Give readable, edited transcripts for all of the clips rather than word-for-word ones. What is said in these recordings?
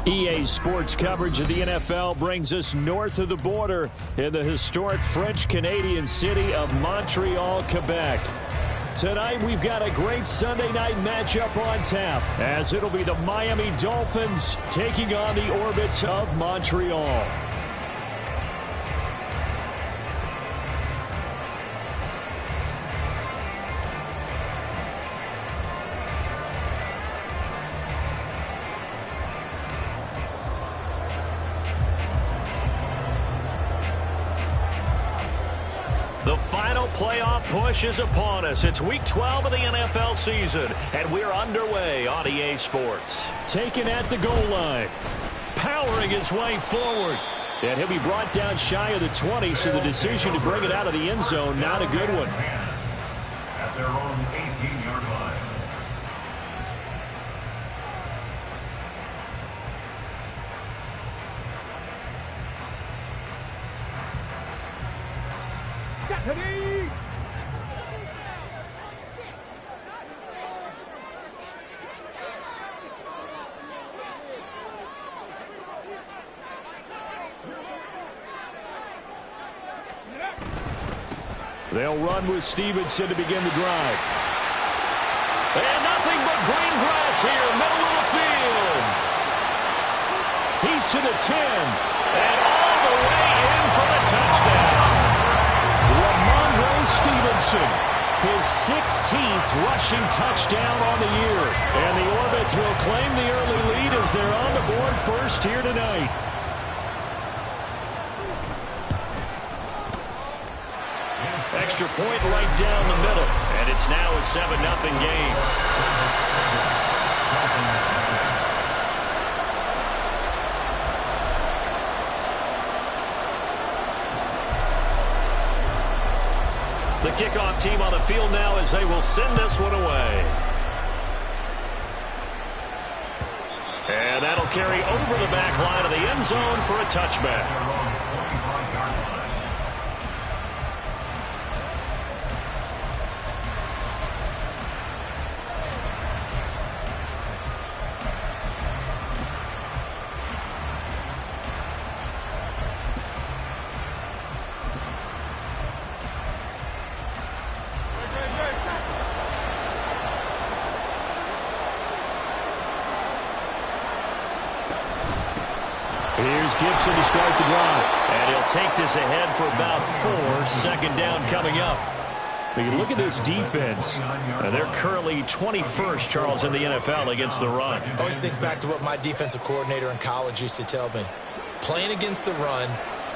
EA Sports coverage of the NFL brings us north of the border in the historic French-Canadian city of Montreal, Quebec. Tonight, we've got a great Sunday night matchup on tap, as it'll be the Miami Dolphins taking on the Orbits of Montreal. The final playoff push is upon us. It's Week 12 of the NFL season, and we're underway on EA Sports. Taken at the goal line, powering his way forward. And he'll be brought down shy of the 20, so the decision to bring it out of the end zone, not a good one. At their own 18-yard line. They'll run with Stevenson to begin the drive. And nothing but green grass here, middle of the field. He's to the 10, and all the way in for the touchdown. Ramondre Stevenson, his 16th rushing touchdown on the year. And the Orbits will claim the early lead as they're on the board first here tonight. Extra point right down the middle, and it's now a 7-0 game. The kickoff team on the field now as they will send this one away. And that'll carry over the back line of the end zone for a touchback. Here's Gibson to start the drive. And he'll take this ahead for about 4. Second down coming up. You look at this defense. They're currently 21st, Charles, in the NFL against the run. I always think back to what my defensive coordinator in college used to tell me. Playing against the run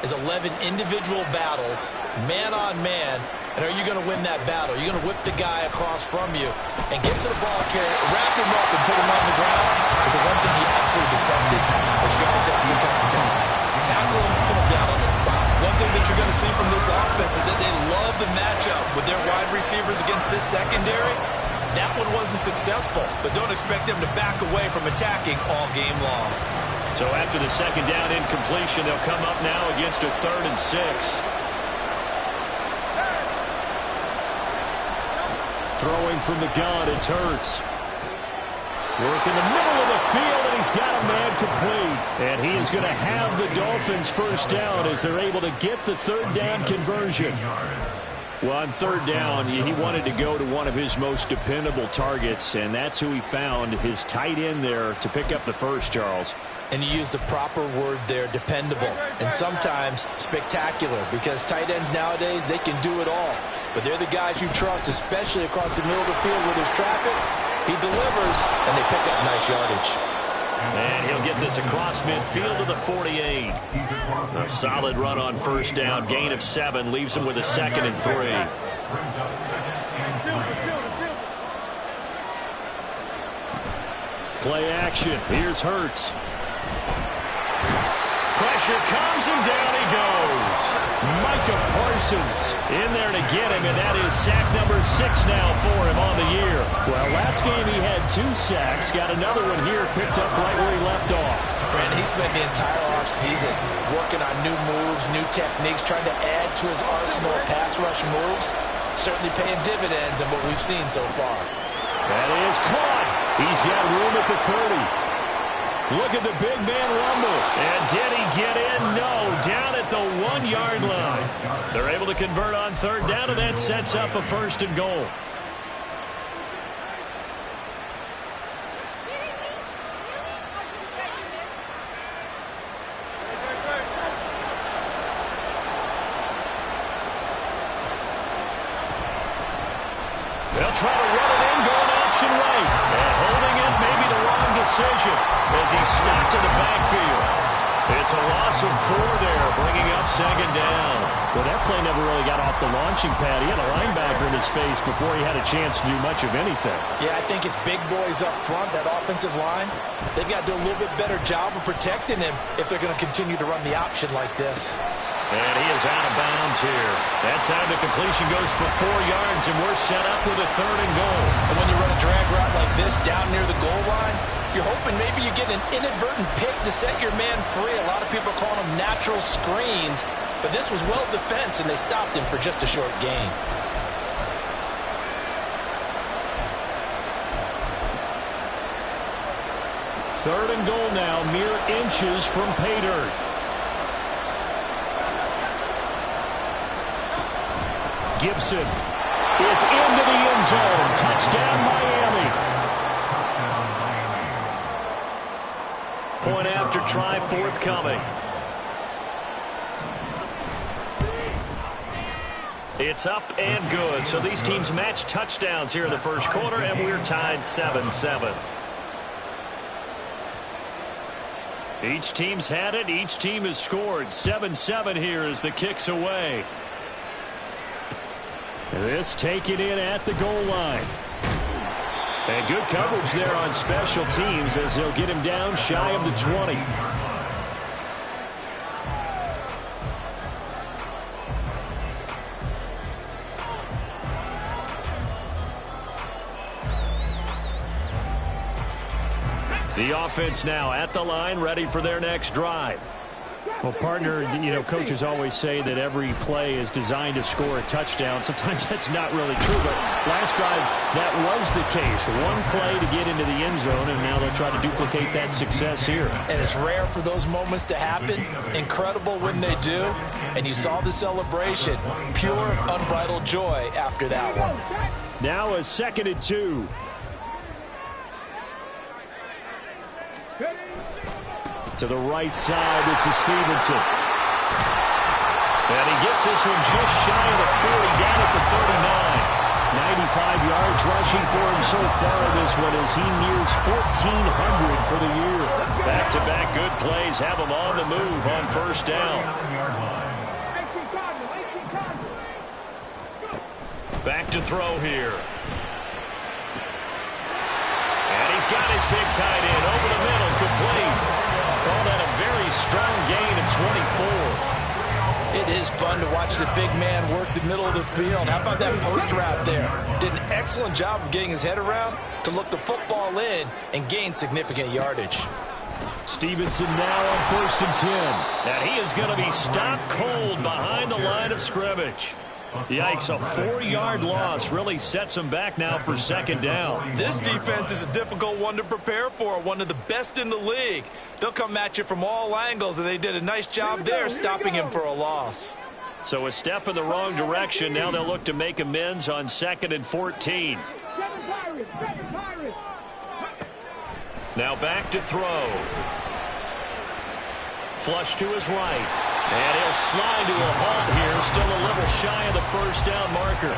is 11 individual battles, man on man. And are you going to win that battle? You're going to whip the guy across from you and get to the ball carrier, wrap him up, and put him on the ground. Because the one thing he absolutely detested was yards after contact. Tackle him, put him down on the spot. One thing that you're going to see from this offense is that they love the matchup with their wide receivers against this secondary. That one wasn't successful, but don't expect them to back away from attacking all game long. So after the second down incompletion, they'll come up now against a 3rd and 6. Throwing from the gun, it's Hurts. Work in the middle of the field, and he's got a man complete. And he is going to have the Dolphins first down as they're able to get the 3rd down conversion. Well, on 3rd down, he wanted to go to one of his most dependable targets, and that's who he found, his tight end there, to pick up the first, Charles. And you use the proper word there, dependable, and sometimes spectacular, because tight ends nowadays, they can do it all. But they're the guys you trust, especially across the middle of the field where there's traffic. He delivers, and they pick up nice yardage. And he'll get this across midfield to the 48. A solid run on first down. Gain of 7 leaves him with a 2nd and 3. Play action. Here's Hurts. Pressure comes, and down he goes. Micah Parsons in there to get him, and that is sack number 6 now for him on the year. Well, last game he had 2 sacks. Got another one here, picked up right where he left off. Brandon, he spent the entire offseason working on new moves, new techniques, trying to add to his arsenal of pass rush moves. Certainly paying dividends in what we've seen so far. That is caught. He's got room at the 30. Look at the big man rumble. And did he get in? No, down at the 1-yard line. They're able to convert on third down, and that sets up a 1st and goal. They'll try to run it in, going option right. And holding it may be the wrong decision as he's stopped in the backfield. It's a loss of 4 there, bringing up 2nd down. Well, that play never really got off the launching pad. He had a linebacker in his face before he had a chance to do much of anything. Yeah, I think it's big boys up front, that offensive line. They've got to do a little bit better job of protecting him if they're going to continue to run the option like this. And he is out of bounds here. That time the completion goes for 4 yards, and we're set up with a 3rd and goal. And when you run a drag route like this down near the goal line, you're hoping maybe you get an inadvertent pick to set your man free. A lot of people are calling them natural screens, but this was well defense, and they stopped him for just a short gain. Third and goal now, mere inches from pay dirt. Gibson is into the end zone. Touchdown, Miami. Point after try forthcoming. It's up and good. So these teams match touchdowns here in the first quarter, and we're tied 7-7. Each team's had it. Each team has scored. 7-7 here as the kick's away. This taken in at the goal line. And good coverage there on special teams as they'll get him down shy of the 20. The offense now at the line, ready for their next drive. Well, partner, you know, coaches always say that every play is designed to score a touchdown. Sometimes that's not really true, but last drive, that was the case. One play to get into the end zone, and now they'll try to duplicate that success here. And it's rare for those moments to happen. Incredible when they do. And you saw the celebration. Pure, unbridled joy after that one. Now a 2nd and 2. To the right side, this is Stevenson. And he gets this one just shy of the 40, down at the 39. 95 yards rushing for him so far this one as he nears 1,400 for the year. Back-to-back good plays have him on the move on 1st down. Back to throw here. And he's got his big tight end over the middle, complete. Call that a very strong gain of 24. It is fun to watch the big man work the middle of the field. How about that post route there? Did an excellent job of getting his head around to look the football in and gain significant yardage. Stevenson now on 1st and 10. And he is going to be stopped cold behind the line of scrimmage. Yikes, a 4-yard loss really sets him back now for 2nd down. This defense is a difficult one to prepare for, one of the best in the league. They'll come at you from all angles, and they did a nice job there stopping him for a loss. So a step in the wrong direction. Now they'll look to make amends on 2nd and 14. Now back to throw. Flush to his right. And he'll slide to a halt here, still a little shy of the 1st down marker.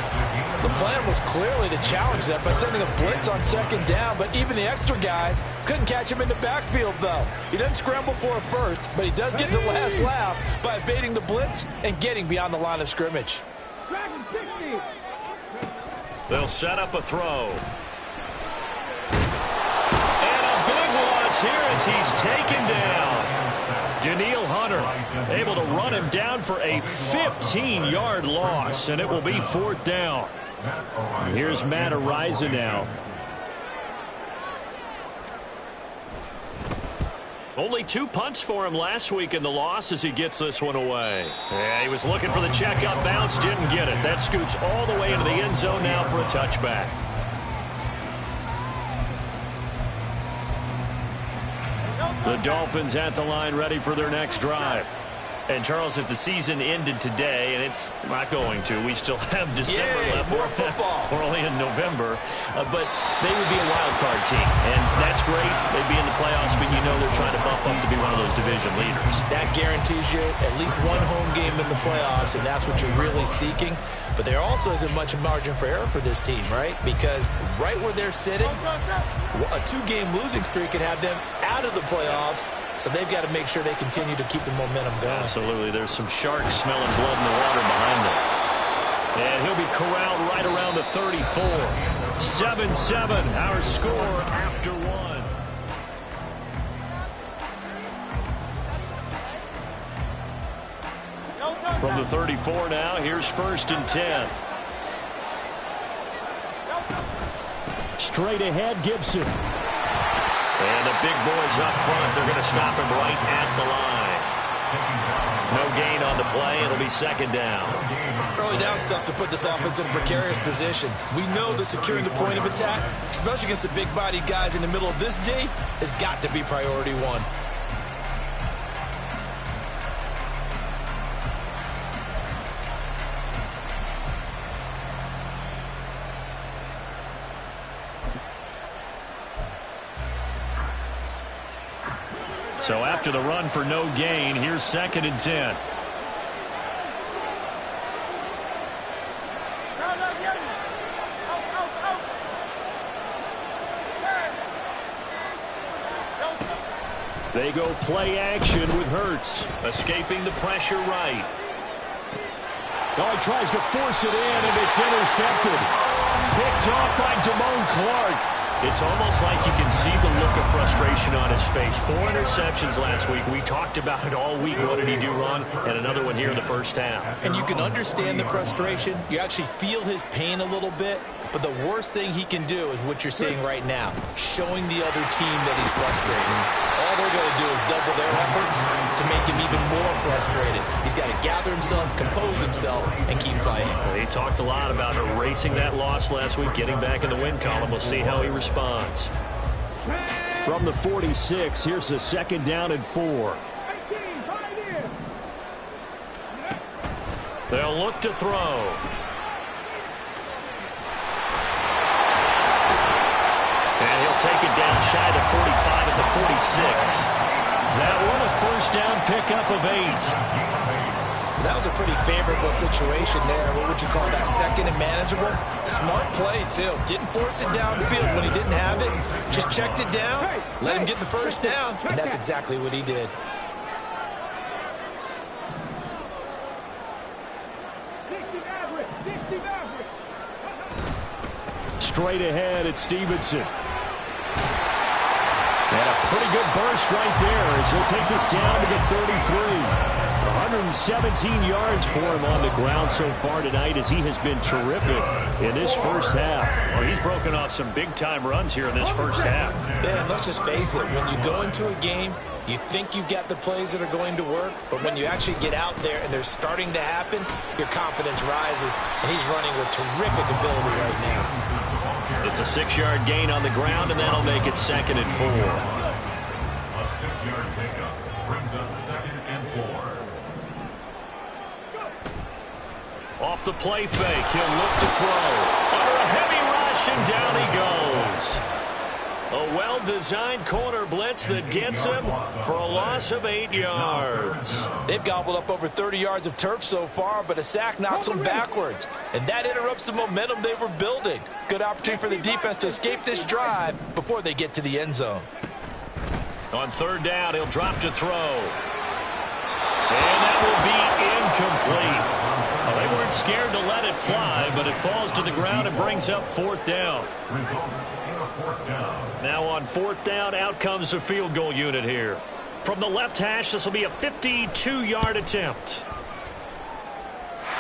The plan was clearly to challenge them by sending a blitz on 2nd down, but even the extra guys couldn't catch him in the backfield, though. He doesn't scramble for a first, but he does get the last laugh by evading the blitz and getting beyond the line of scrimmage. They'll set up a throw. And a big loss here as he's taken down. Daniil Hunter able to run him down for a 15-yard loss, and it will be 4th down. Here's Matt Ariza now. Only 2 punts for him last week in the loss as he gets this one away. Yeah, he was looking for the check-up bounce, didn't get it. That scoots all the way into the end zone now for a touchback. The Dolphins at the line, ready for their next drive. And, Charles, if the season ended today, and it's not going to, we still have December left. More football. We're only in November. But they would be a wild card team. And that's great. They'd be in the playoffs, but you know they're trying to bump up to be one of those division leaders. That guarantees you at least one home game in the playoffs, and that's what you're really seeking. But there also isn't much margin for error for this team, right? Because right where they're sitting, a 2-game losing streak could have them out of the playoffs. So they've got to make sure they continue to keep the momentum going. Absolutely. There's some sharks smelling blood in the water behind them. And he'll be corralled right around the 34. 7-7, our score after one. From the 34 now, here's 1st and 10. Straight ahead, Gibson. And the big boys up front, they're going to stop him right at the line. No gain on the play. It'll be 2nd down. Early down stuff to put this offense in a precarious position. We know that securing the point of attack, especially against the big-bodied guys in the middle of this D, has got to be priority one. So after the run for no gain, here's 2nd and 10. They go play action with Hurts. Escaping the pressure right. Oh, he tries to force it in, and it's intercepted. Picked off by Damone Clark. It's almost like you can see the look of frustration on his face. 4 interceptions last week. We talked about it all week. What did he do wrong? And another one here in the first half. And you can understand the frustration. You actually feel his pain a little bit. But the worst thing he can do is what you're seeing right now, showing the other team that he's frustrated. All they're going to do is double their efforts to make him even more frustrated. He's got to gather himself, compose himself, and keep fighting. Well, he talked a lot about erasing that loss last week, getting back in the win column. We'll see how he responds. From the 46, here's the 2nd down and 4. They'll look to throw. And he'll take it down shy of the 45 at the 46. That one a 1st down pickup of 8. That was a pretty favorable situation there. What would you call that? 2nd and manageable? Smart play, too. Didn't force it downfield when he didn't have it. Just checked it down, let him get the 1st down, and that's exactly what he did. Straight ahead at Stevenson. And a pretty good burst right there as he'll take this down to the 33. 117 yards for him on the ground so far tonight as he has been terrific in this first half. Well, he's broken off some big-time runs here in this first half. Yeah, and let's just face it. When you go into a game, you think you've got the plays that are going to work, but when you actually get out there and they're starting to happen, your confidence rises, and he's running with terrific ability right now. It's a 6-yard gain on the ground, and that'll make it 2nd and 4. A 6-yard pickup brings up 2nd and 4. Off the play fake, he'll look to throw. Under a heavy rush, and down he goes. A well-designed corner blitz that gets him for a loss of 8 yards. They've gobbled up over 30 yards of turf so far, but a sack knocks them backwards. And that interrupts the momentum they were building. Good opportunity for the defense to escape this drive before they get to the end zone. On 3rd down, he'll drop to throw. And that will be incomplete. Well, they weren't scared to let it fly, but it falls to the ground and brings up 4th down. Results in a 4th down. Now on 4th down, out comes the field goal unit here. From the left hash, this will be a 52-yard attempt.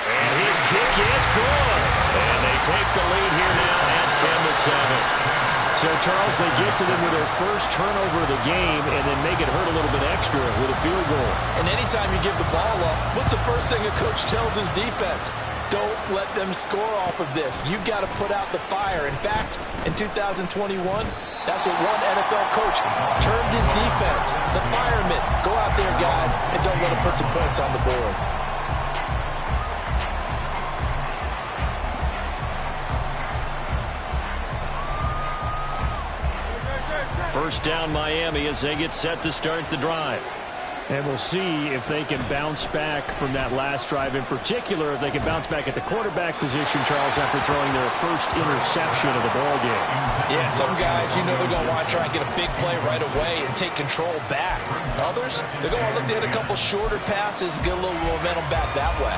And his kick is good. And they take the lead here now at 10-7. So, Charles, they get to them with their first turnover of the game and then make it hurt a little bit extra with a field goal. And anytime you give the ball up, what's the first thing a coach tells his defense? Don't let them score off of this. You've got to put out the fire. In fact, in 2021, that's what one NFL coach termed his defense. The firemen. Go out there, guys, and don't let them put some points on the board. First down, Miami, as they get set to start the drive. And we'll see if they can bounce back from that last drive. In particular, if they can bounce back at the quarterback position, Charles, after throwing their first interception of the ballgame. Yeah, some guys, you know, they're going to want to try and get a big play right away and take control back. Others, they're going to look to hit a couple shorter passes, get a little momentum back that way.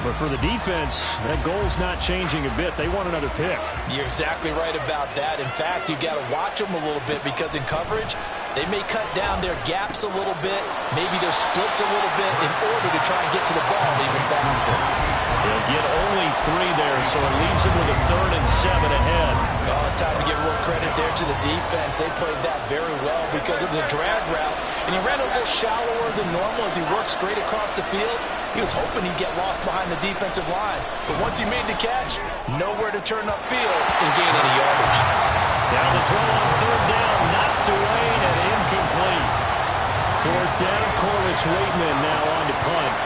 But for the defense, that goal's not changing a bit. They want another pick. You're exactly right about that. In fact, you've got to watch them a little bit because in coverage, they may cut down their gaps a little bit, maybe their splits a little bit in order to try and get to the ball even faster. They'll get only 3 there, so it leaves them with a 3rd and 7 ahead. Oh, it's time to give real credit there to the defense. They played that very well because it was a drag route, and he ran a little shallower than normal as he worked straight across the field. He was hoping he'd get lost behind the defensive line, but once he made the catch, nowhere to turn upfield and gain any yardage. Now the throw on 3rd down, knocked away and incomplete. 4th down, Corliss Waitman now on to punt.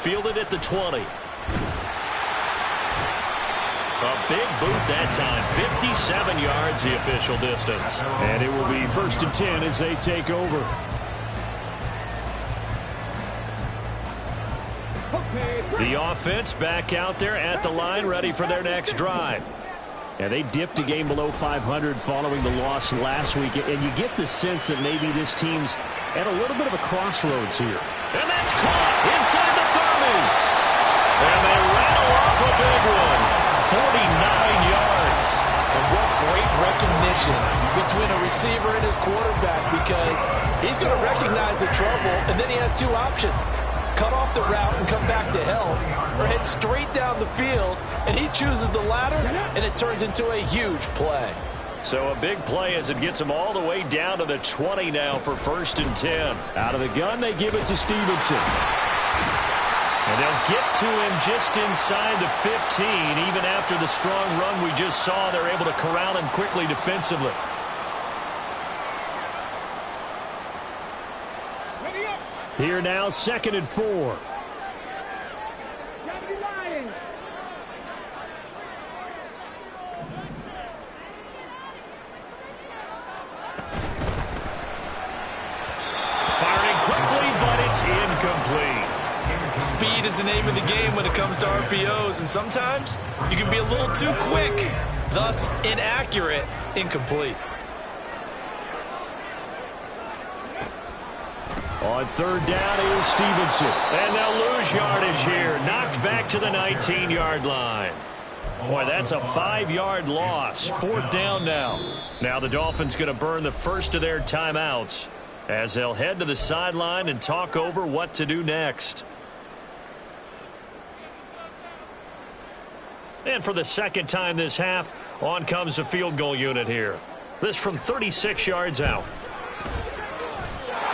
Fielded at the 20. A big boot that time. 57 yards the official distance. And it will be 1st and 10 as they take over. The offense back out there at the line, ready for their next drive. And they dipped a game below 500 following the loss last week. And you get the sense that maybe this team's at a little bit of a crossroads here. And that's caught inside the 30. And they rattle off a big one. 49 yards. And what great recognition between a receiver and his quarterback, because he's going to recognize the trouble, and then he has 2 options. Cut off the route and come back to help, or head straight down the field, and he chooses the latter, and it turns into a huge play. So a big play as it gets them all the way down to the 20 now for 1st and 10. Out of the gun, they give it to Stevenson. And they'll get to him just inside the 15. Even after the strong run we just saw, they're able to corral him quickly defensively. Here now, 2nd and 4. Firing quickly, but it's incomplete. Speed is the name of the game when it comes to RPOs, and sometimes you can be a little too quick, thus inaccurate, incomplete. On 3rd down, here's Stevenson. And they'll lose yardage here. Knocked back to the 19-yard line. Boy, that's a 5-yard loss. 4th down now. Now the Dolphins going to burn the first of their timeouts as they'll head to the sideline and talk over what to do next. And for the 2nd time this half, on comes the field goal unit here. This from 36 yards out.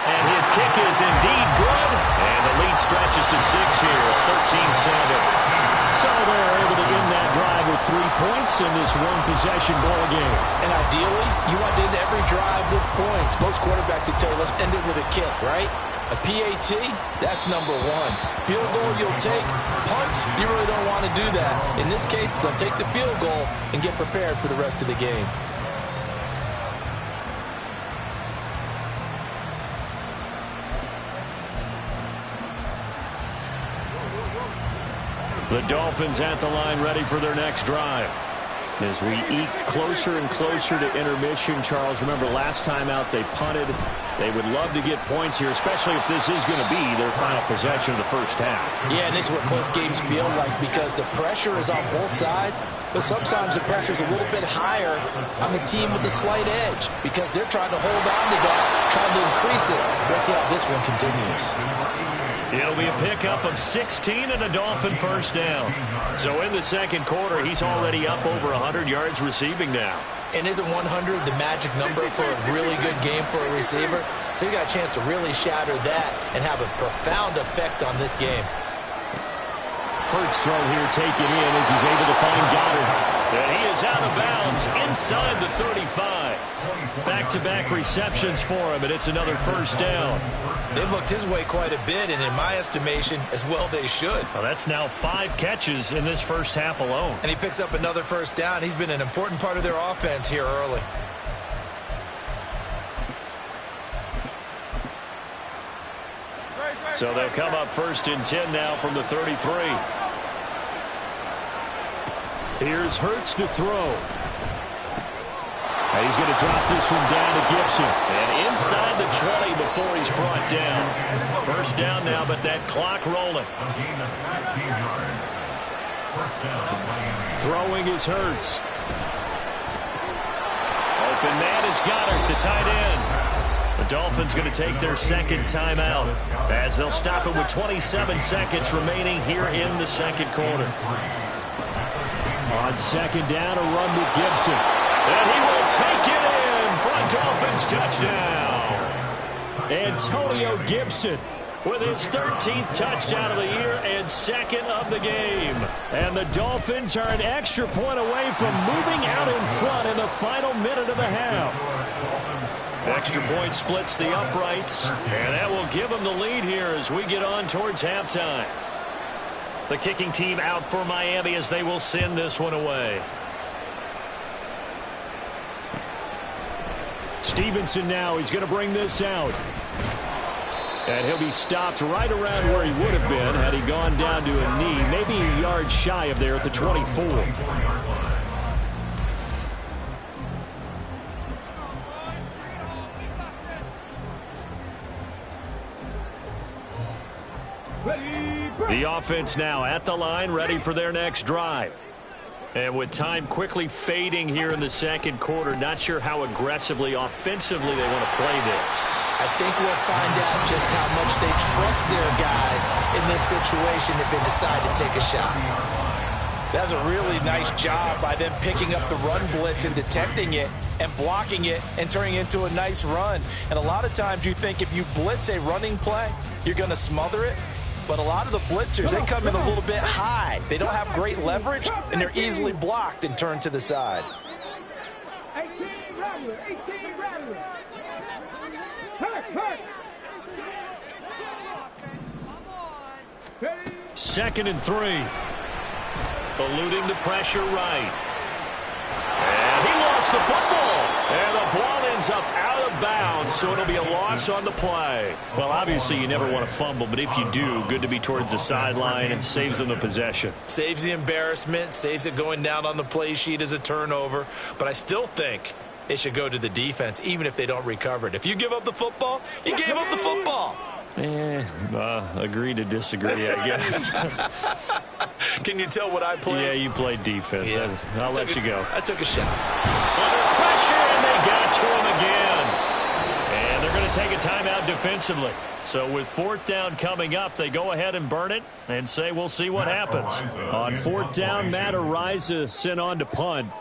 And his kick is indeed good. And the lead stretches to 6 here. It's 13-7. So they're able to end that drive with 3 points in this one-possession ball game. And ideally, you want to end every drive with points. Most quarterbacks would tell you, let's end it with a kick, right? A PAT, that's number 1. Field goal you'll take. Punts, you really don't want to do that. In this case, they'll take the field goal and get prepared for the rest of the game. The Dolphins at the line ready for their next drive. As we eke closer and closer to intermission, Charles, remember last time out they punted. They would love to get points here, especially if this is going to be their final possession of the first half. Yeah, and this is what close games feel like because the pressure is on both sides, but sometimes the pressure is a little bit higher on the team with the slight edge because they're trying to hold on to that, trying to increase it. Let's see how this one continues. It'll be a pickup of 16 and a Dolphin first down. So in the 2nd quarter, he's already up over 100 yards receiving now. And isn't 100 the magic number for a really good game for a receiver? So he got a chance to really shatter that and have a profound effect on this game. Hurts throw here taken in as he's able to find Goddard. And he is out of bounds inside the 35. Back-to-back receptions for him, and it's another first down. They've looked his way quite a bit, and in my estimation, as well they should. Well, that's now 5 catches in this first half alone. And he picks up another first down. He's been an important part of their offense here early. So they'll come up first and 10 now from the 33. Here's Hurts to throw. And he's going to drop this one down to Gibson. And inside the 20 before he's brought down. First down now, but that clock rolling. Throwing is Hurts. Open man is Goddard, the tight end. The Dolphins going to take their second timeout as they'll stop it with 27 seconds remaining here in the second quarter. On second down, a run with Gibson. And he will take it in for a Dolphins touchdown. Antonio Gibson with his 13th touchdown of the year and second of the game. And the Dolphins are an extra point away from moving out in front in the final minute of the half. Extra point splits the uprights, and that will give them the lead here as we get on towards halftime. The kicking team out for Miami as they will send this one away. Stevenson now, he's going to bring this out. And he'll be stopped right around where he would have been had he gone down to a knee, maybe a yard shy of there at the 24. The offense now at the line, ready for their next drive. And with time quickly fading here in the second quarter, not sure how aggressively, offensively they want to play this. I think we'll find out just how much they trust their guys in this situation if they decide to take a shot. That's a really nice job by them picking up the run blitz and detecting it and blocking it and turning it into a nice run. And a lot of times you think if you blitz a running play, you're going to smother it. But a lot of the blitzers, they come in a little bit high. They don't have great leverage, and they're easily blocked and turned to the side. 18 Rattler, 18 Rattler. Hurt. Second and 3. Eluding the pressure right. And he lost the football. And the ball ends up out of bounds, so it'll be a loss on the play. Well, obviously you never want to fumble, but if you do, good to be towards the sideline and saves them the possession. Saves the embarrassment, saves it going down on the play sheet as a turnover. But I still think it should go to the defense, even if they don't recover it. If you give up the football, you gave up the football. Agree to disagree, I guess. Can you tell what I played? Yeah, you played defense. Yeah. I'll let you go. I took a shot. Under pressure, and they got to him again. And they're going to take a timeout defensively. So with fourth down coming up, they go ahead and burn it and say we'll see what happens. On fourth down, Matt Araiza sent on to punt.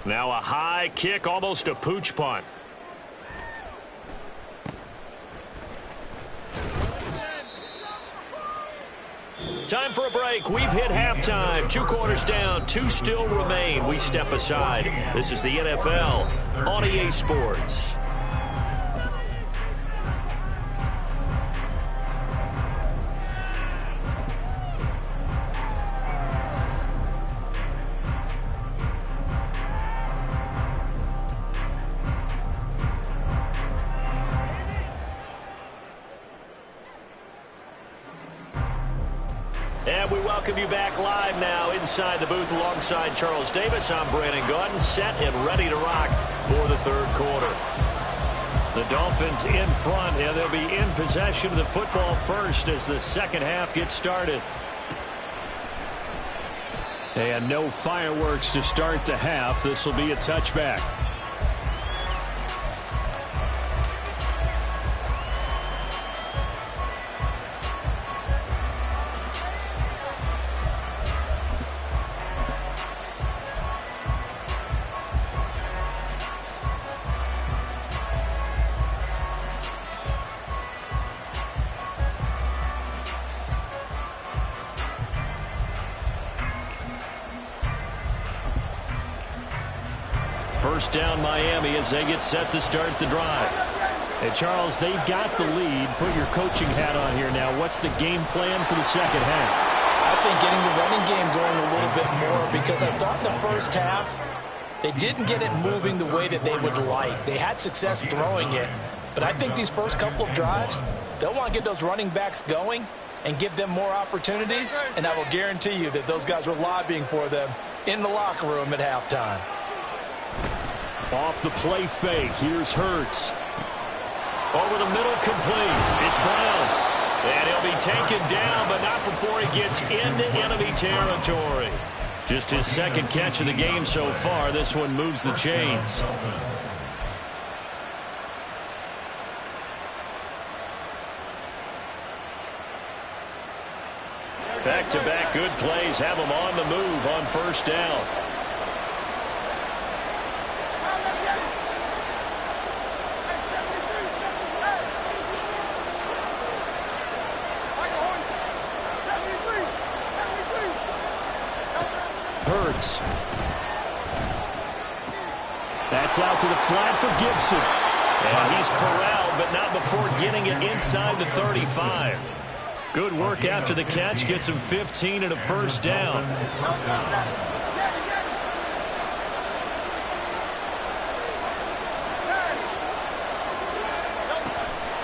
Now a high kick, almost a pooch punt. Time for a break. We've hit halftime. 2 quarters down. 2 still remain. We step aside. This is the NFL on EA Sports. And we welcome you back live now inside the booth alongside Charles Davis. I'm Brandon Gaudin, set and ready to rock for the third quarter. The Dolphins in front, and they'll be in possession of the football first as the second half gets started. And no fireworks to start the half. This will be a touchback. First down Miami as they get set to start the drive. Hey, Charles, they've got the lead. Put your coaching hat on here now. What's the game plan for the second half? I think getting the running game going a little bit more, because I thought in the first half they didn't get it moving the way that they would like. They had success throwing it, but I think these first couple of drives, they'll want to get those running backs going and give them more opportunities, and I will guarantee you that those guys were lobbying for them in the locker room at halftime. Off the play fake, here's Hurts. Over the middle, complete. It's Brown. And he'll be taken down, but not before he gets into enemy territory. Just his second catch of the game so far. This one moves the chains. Back-to-back good plays have him on the move on first down. Hurts. That's out to the flat for Gibson. And he's corralled, but not before getting it inside the 35. Good work after the catch. Gets him 15 and a first down.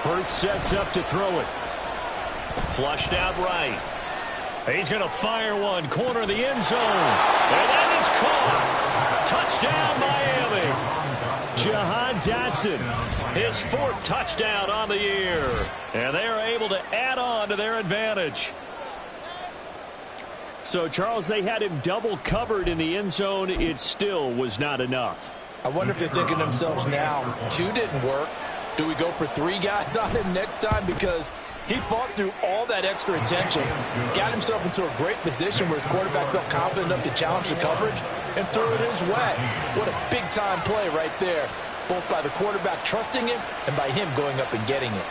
Hurts sets up to throw it. Flushed out right. He's going to fire one. Corner of the end zone. And that is caught. Touchdown, Miami. Jahan Dotson, his fourth touchdown on the year. And they are able to add on to their advantage. So, Charles, they had him double covered in the end zone. It still was not enough. I wonder if they're thinking to themselves now, 2 didn't work. Do we go for 3 guys on him next time? Because he fought through all that extra attention, got himself into a great position where his quarterback felt confident enough to challenge the coverage and threw it his way. What a big-time play right there, both by the quarterback trusting him and by him going up and getting it.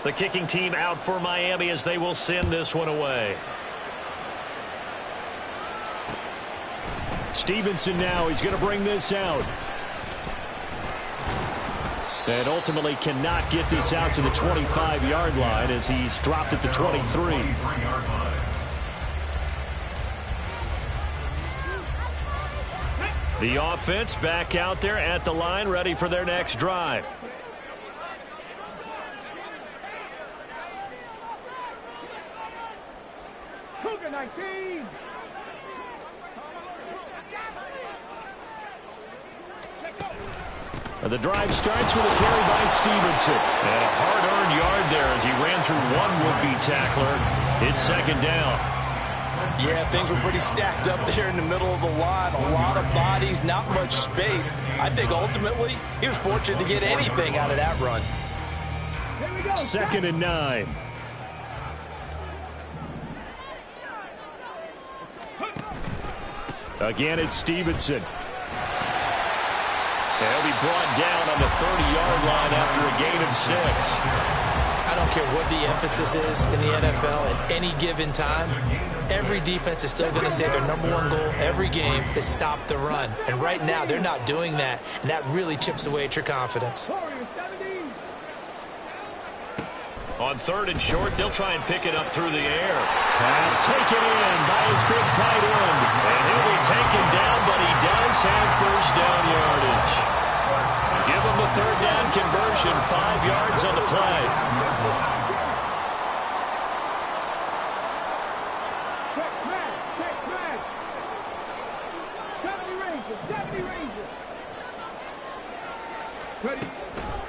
The kicking team out for Miami as they will send this one away. Stevenson now, he's going to bring this out. And ultimately cannot get this out to the 25-yard line as he's dropped at the 23. The offense back out there at the line, ready for their next drive. The drive starts with a carry by Stevenson. And a hard-earned yard there as he ran through one would-be tackler. It's second down. Yeah, things were pretty stacked up there in the middle of the line. A lot of bodies, not much space. I think ultimately he was fortunate to get anything out of that run. Second and 9. Again, it's Stevenson. And he'll be brought down on the 30-yard line after a gain of 6. I don't care what the emphasis is in the NFL at any given time. Every defense is still going to say their number one goal every game is stop the run. And right now, they're not doing that, and that really chips away at your confidence. On 3rd and short, they'll try and pick it up through the air. Pass taken in by his big tight end. And he'll be taken down, but he does have first down yardage. Give him the 3rd down conversion, 5 yards on the play.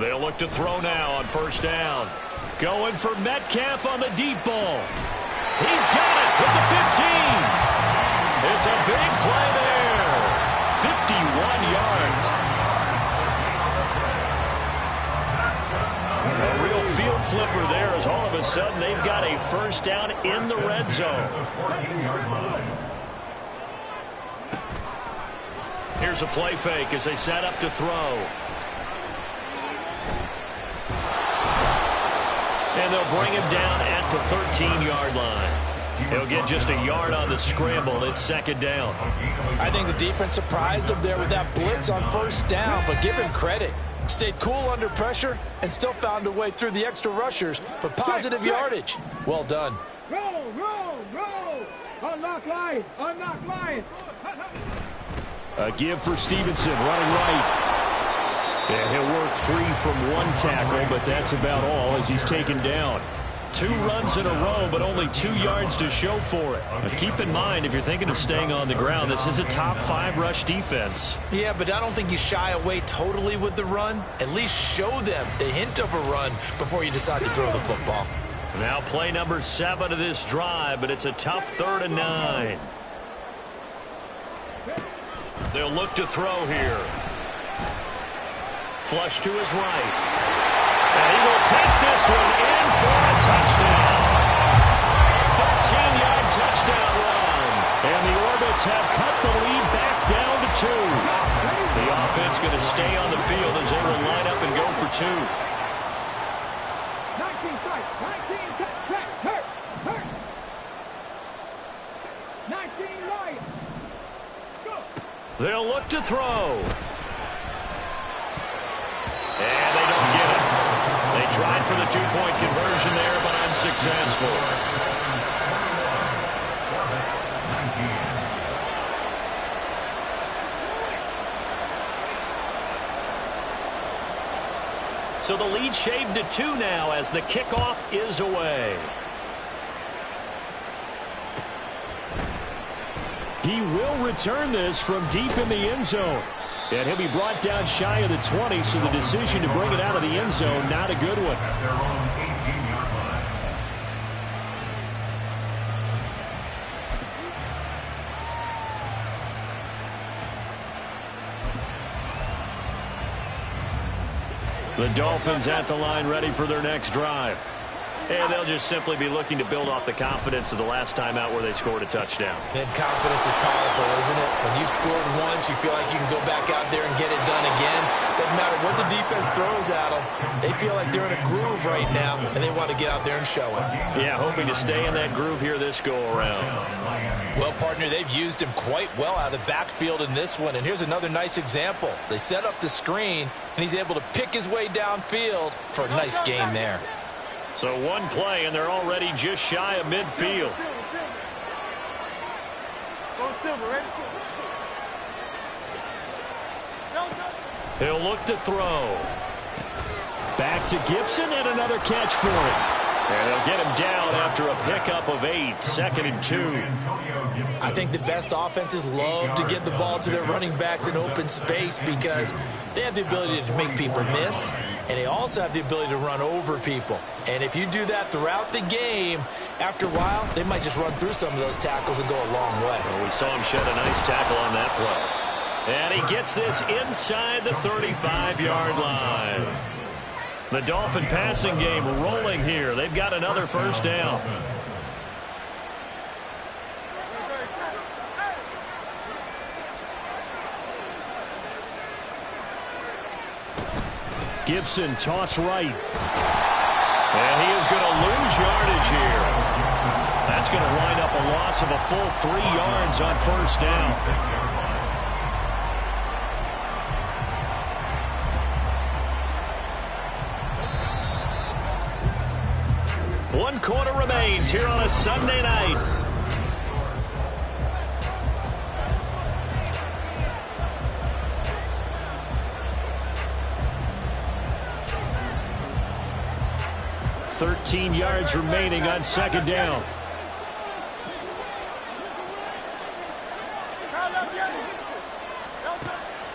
They'll look to throw now on first down. Going for Metcalf on the deep ball. He's got it with the 15. It's a big play there. 51 yards. A real field flipper there as all of a sudden they've got a first down in the red zone. Here's a play fake as they set up to throw. And they'll bring him down at the 13-yard line. He'll get just a yard on the scramble. It's second down. I think the defense surprised him there with that blitz on first down, but give him credit. Stayed cool under pressure and still found a way through the extra rushers for positive yardage. Well done. Roll, roll, roll. Unlock line, unlock line. A give for Stevenson, running right. And he'll work free from one tackle, but that's about all as he's taken down. 2 runs in a row, but only 2 yards to show for it. Now keep in mind, if you're thinking of staying on the ground, this is a top 5 rush defense. Yeah, but I don't think you shy away totally with the run. At least show them the hint of a run before you decide to throw the football. Now play number 7 of this drive, but it's a tough 3rd and 9. They'll look to throw here. Flush to his right. And he will take this one in for a touchdown. 13-yard touchdown run. And the Orbits have cut the lead back down to 2. The offense going to stay on the field as they will line up and go for 2. 19 strikes, 19 tracks, hurt. 19 Lions. Go. They'll look to throw. And they don't get it. They tried for the 2-point conversion there, but unsuccessful. So the lead shaved to 2 now as the kickoff is away. He will return this from deep in the end zone. And he'll be brought down shy of the 20, so the decision to bring it out of the end zone, not a good one. At their own 18-yard line. The Dolphins at the line ready for their next drive. And they'll just simply be looking to build off the confidence of the last time out where they scored a touchdown. And confidence is powerful, isn't it? When you've scored once, you feel like you can go back out there and get it done again. Doesn't matter what the defense throws at them. They feel like they're in a groove right now, and they want to get out there and show it. Yeah, hoping to stay in that groove here this go-around. Well, partner, they've used him quite well out of the backfield in this one. And here's another nice example. They set up the screen, and he's able to pick his way downfield for a nice gain there. So one play, and they're already just shy of midfield. He'll look to throw. Back to Gibson, and another catch for him. And they'll get him down after a pickup of 8, 2nd and 2. I think the best offenses love to get the ball to their running backs in open space because they have the ability to make people miss, and they also have the ability to run over people. And if you do that throughout the game, after a while, they might just run through some of those tackles and go a long way. Well, we saw him shed a nice tackle on that play. And he gets this inside the 35-yard line. The Dolphin passing game rolling here. They've got another first down. Gibson toss right. And he is going to lose yardage here. That's going to wind up a loss of a full 3 yards on first down. One quarter remains here on a Sunday night. $13 yards remaining on second down.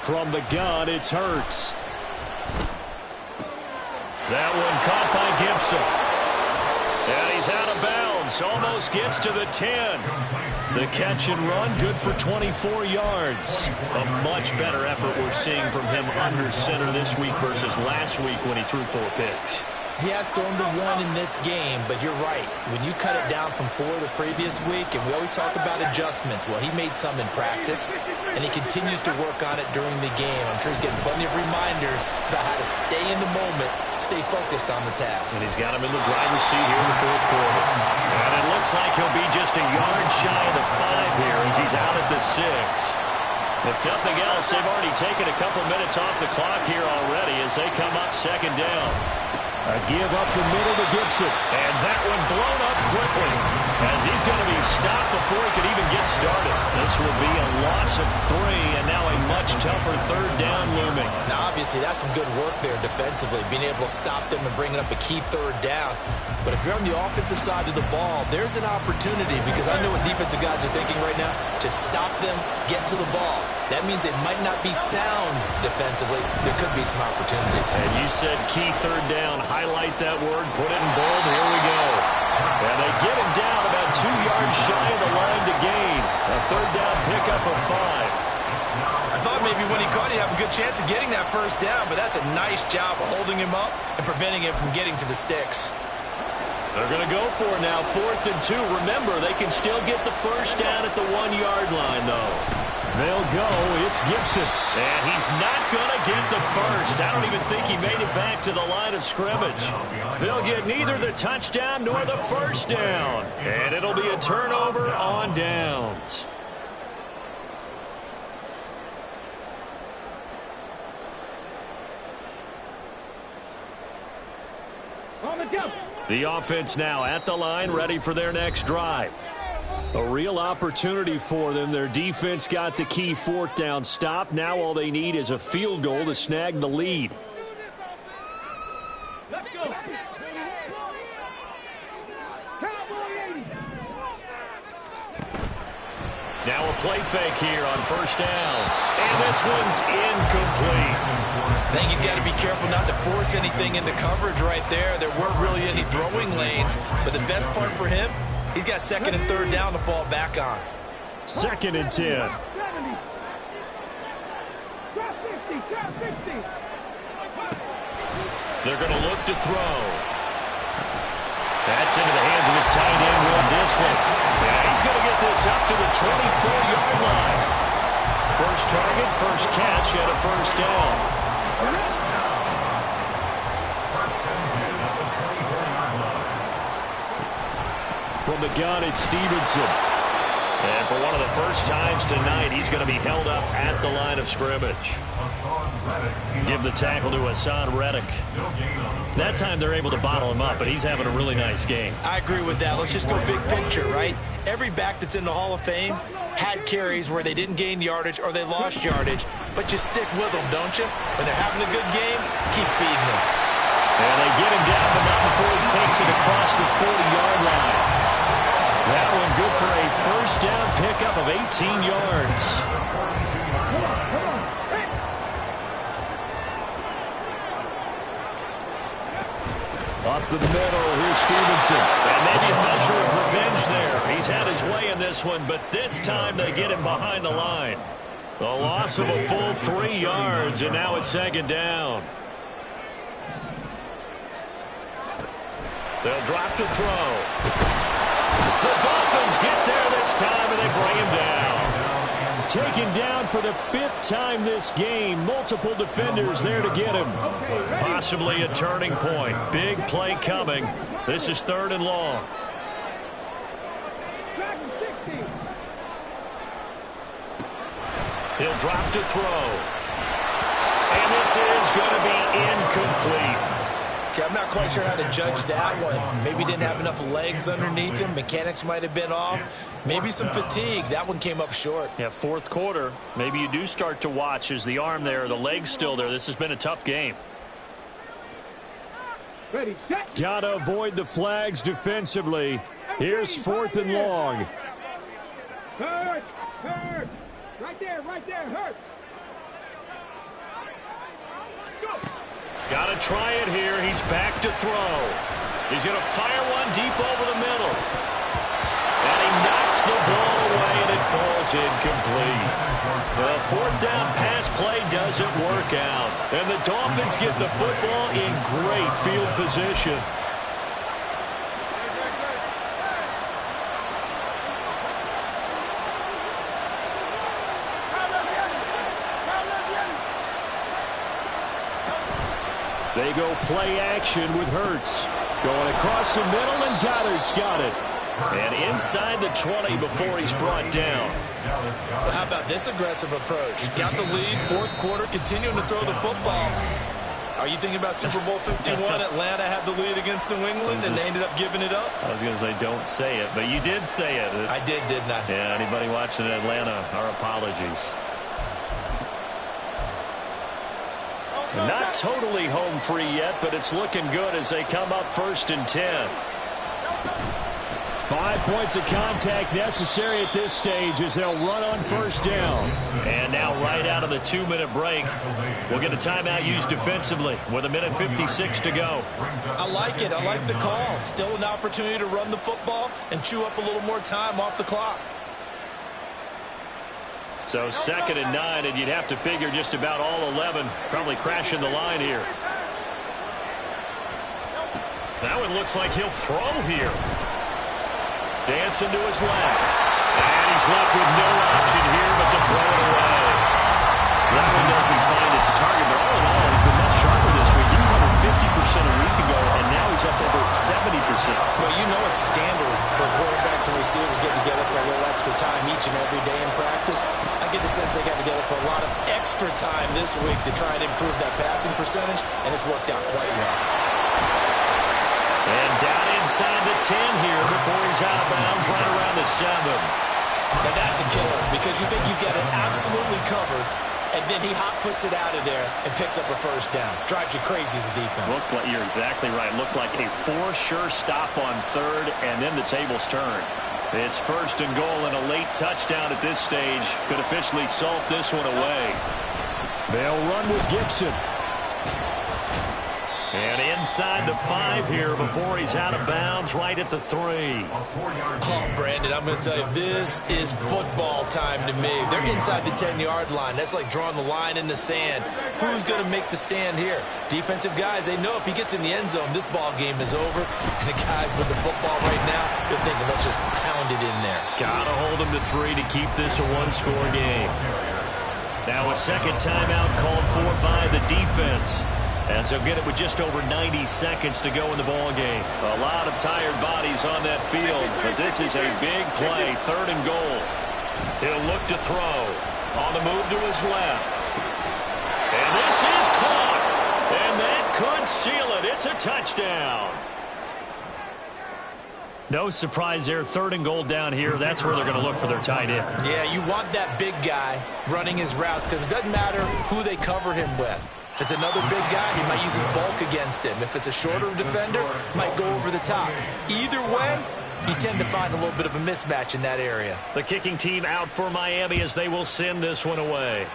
From the gun, it's Hurts. That one caught by Gibson. And he's out of bounds. Almost gets to the 10. The catch and run, good for 24 yards. A much better effort we're seeing from him under center this week versus last week when he threw 4 picks. He has thrown the 1 in this game, but you're right. When you cut it down from 4 the previous week, and we always talk about adjustments, well, he made some in practice. and he continues to work on it during the game. I'm sure he's getting plenty of reminders about how to stay in the moment, stay focused on the task. And he's got him in the driver's seat here in the fourth quarter. And it looks like he'll be just a yard shy of the 5 here as he's out at the 6. If nothing else, they've already taken a couple minutes off the clock here already as they come up second down. A give up the middle to Gibson. And that one blown up quickly as he's going to be stopped before he could even get started. This will be a loss of 3 and now a much tougher third down looming. Now, obviously, that's some good work there defensively, being able to stop them and bringing up a key third down. But if you're on the offensive side of the ball, there's an opportunity because I know what defensive guys are thinking right now. Just stop them, get to the ball. That means they might not be sound defensively. There could be some opportunities. And you said key third down. Highlight that word. Put it in bold. Here we go. And they get him down about 2 yards shy of the line to gain. A third down pickup of 5. I thought maybe when he caught it, he'd have a good chance of getting that first down, but that's a nice job of holding him up and preventing him from getting to the sticks. They're going to go for it now. 4th and 2. Remember, they can still get the first down at the 1-yard line, though. They'll go. It's Gibson. And he's not going to get the first. I don't even think he made it back to the line of scrimmage. They'll get neither the touchdown nor the first down. And it'll be a turnover on downs. On the jump. The offense now at the line, ready for their next drive. A real opportunity for them. Their defense got the key 4th down stop. Now all they need is a field goal to snag the lead. Let's go. Cowboy 80. Now a play fake here on first down. And this one's incomplete. I think he's got to be careful not to force anything into coverage right there. There weren't really any throwing lanes, but the best part for him, he's got 2nd and 3rd down to fall back on. 2nd and 10. 70. Drop 50. Drop 50. They're going to look to throw. That's into the hands of his tight end, Will Dissly. Yeah, he's going to get this up to the 24-yard line. First target, first catch, and a first down. From the gun, it's Stevenson. And for one of the first times tonight, he's going to be held up at the line of scrimmage. Give the tackle to Hassan Reddick. That time they're able to bottle him up, but he's having a really nice game. I agree with that. Let's just go big picture, right? Every back that's in the Hall of Fame had carries where they didn't gain yardage or they lost yardage, but you stick with them, don't you? When they're having a good game, keep feeding them. And they get him down, but not before he takes it across the 40-yard line. That one good for a first down pickup of 18 yards. Up the middle, here's Stevenson. And maybe a measure of revenge there. He's had his way in this one, but this time they get him behind the line. A loss of a full 3 yards, and now it's 2nd down. They'll drop to throw. The Dolphins get there this time, and they bring him down. Taken down for the 5th time this game. Multiple defenders there to get him. Possibly a turning point. Big play coming. This is 3rd and long. He'll drop to throw. And this is going to be incomplete. Okay, I'm not quite sure how to judge that one. Maybe didn't have enough legs underneath him. Mechanics might have been off. Maybe some fatigue. That one came up short. Yeah, 4th quarter. Maybe you do start to watch. Is the arm there, the leg's still there? This has been a tough game. Ready, set. Gotta avoid the flags defensively. Here's 4th and long. Hurt. Hurt. Right there, hurt. Go. Got to try it here. He's back to throw. He's going to fire one deep over the middle. And he knocks the ball away, and it falls incomplete. The 4th down pass play doesn't work out. And the Dolphins get the football in great field position. They go play action with Hurts. Going across the middle, and Goddard's got it. And inside the 20 before he's brought down. Well, how about this aggressive approach? Got the lead, fourth quarter, continuing to throw the football. Are you thinking about Super Bowl 51? Atlanta had the lead against New England, and they ended up giving it up? I was going to say don't say it, but you did say it. I did, didn't I? Yeah, anybody watching Atlanta, our apologies. Not totally home free yet, but it's looking good as they come up 1st and 10. 5 points of contact necessary at this stage as they'll run on 1st down. And now right out of the 2-minute break, we'll get a timeout used defensively with 1:56 to go. I like it. I like the call. Still an opportunity to run the football and chew up a little more time off the clock. So 2nd and 9, and you'd have to figure just about all 11 probably crashing the line here. Now it looks like he'll throw here. Dancing to his left. And he's left with no option here but to throw it away. That one doesn't find its target, but all in all, he's been much sharper this week. He was over 50% a week ago, and now he's up over 70%. Well, you know it's standard for quarterbacks and receivers getting together for a little extra time each and every day in practice. I get the sense they got together for a lot of extra time this week to try and improve that passing percentage, and it's worked out quite well. And down inside the 10 here before he's out of bounds right around the 7. Now that's a killer because you think you've got it absolutely covered, and then he hot-foots it out of there and picks up a 1st down. Drives you crazy as a defense. Looks like you're exactly right. Looked like a for-sure stop on 3rd, and then the tables turn. It's 1st and goal, and a late touchdown at this stage could officially salt this one away. They'll run with Gibson. And inside the 5 here before he's out of bounds right at the 3. Oh, Brandon, I'm going to tell you, this is football time to me. They're inside the 10-yard line. That's like drawing the line in the sand. Who's going to make the stand here? Defensive guys, they know if he gets in the end zone, this ball game is over. And the guys with the football right now, they're thinking, let's just pound it in there. Got to hold him to 3 to keep this a one-score game. Now a second timeout called for by the defense, as they'll get it with just over 90 seconds to go in the ball game. A lot of tired bodies on that field, but this is a big play, 3rd and goal. He'll look to throw. On the move to his left. And this is caught. And that could seal it. It's a touchdown. No surprise there, 3rd and goal down here. That's where they're going to look for their tight end. Yeah, you want that big guy running his routes because it doesn't matter who they cover him with. If it's another big guy, he might use his bulk against him. If it's a shorter defender, might go over the top. Either way, you tend to find a little bit of a mismatch in that area. The kicking team out for Miami as they will send this one away.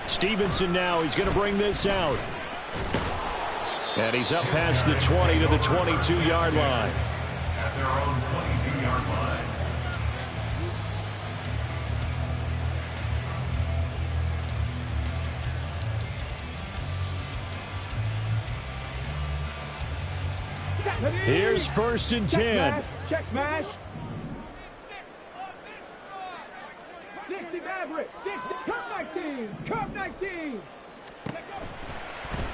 Stevenson now, he's going to bring this out. And he's up past the 20 to the 22-yard line. At their own 22-yard line. Here's 1st and 10. Check smash. 60 Maverick. 60. Cup 19. Cup 19.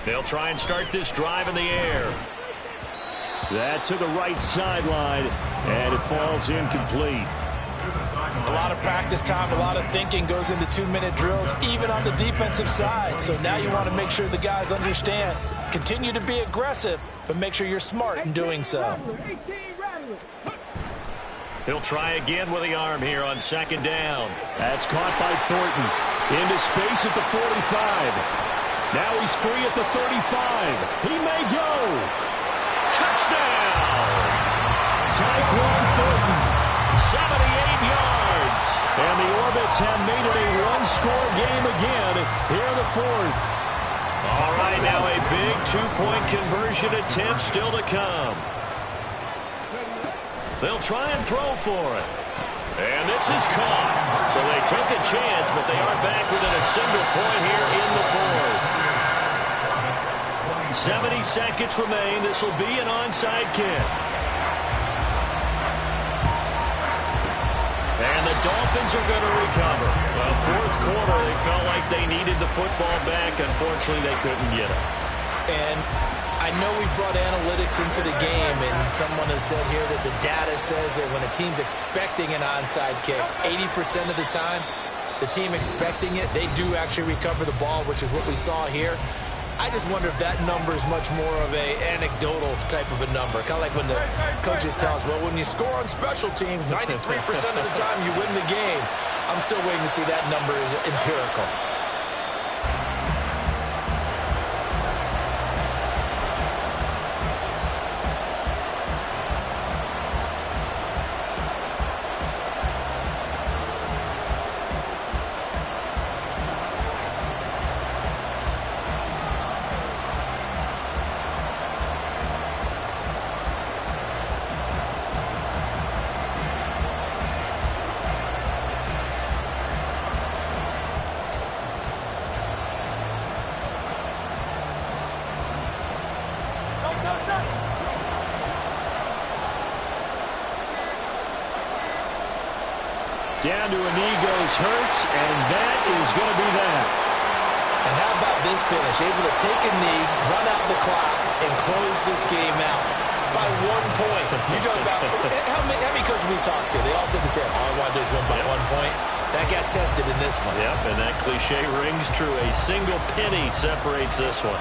They'll try and start this drive in the air. That's to the right sideline, and it falls incomplete. A lot of practice time, a lot of thinking goes into 2-minute drills, even on the defensive side. So now you want to make sure the guys understand. Continue to be aggressive, but make sure you're smart in doing so. He'll try again with the arm here on 2nd down. That's caught by Thornton. Into space at the 45. Now he's free at the 35. He may go. Touchdown! Tyquan Thornton, 78 yards. And the Orbits have made it a one-score game again here in the 4th. All right, now a big 2-point conversion attempt still to come. They'll try and throw for it. And this is caught. So they took a chance, but they are back within a single point here in the 4th. 70 seconds remain. This will be an onside kick. And And the Dolphins are going to recover. Well, fourth quarter, they felt like they needed the football back. Unfortunately, they couldn't get it. And I know we brought analytics into the game, and someone has said here that the data says that when a team's expecting an onside kick, 80% of the time, the team expecting it, they do actually recover the ball, which is what we saw here. I just wonder if that number is much more of a anecdotal type of a number. Kind of like when the coaches tell us, well, when you score on special teams, 93% of the time you win the game. I'm still waiting to see that number is empirical. Down to a knee goes Hurts, and that is going to be that. And how about this finish? Able to take a knee, run out the clock, and close this game out by 1 point. You talk about how many coaches we talked to? They all said the same. All I want to do is win by 1 point. That got tested in this one. Yep, and that cliche rings true. A single penny separates this one.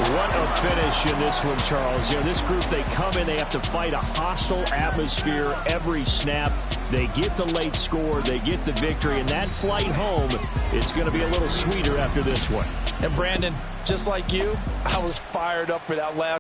What a finish in this one, Charles. You know, this group, they come in, they have to fight a hostile atmosphere every snap. They get the late score, they get the victory, and that flight home, it's going to be a little sweeter after this one. And Brandon, just like you, I was fired up for that last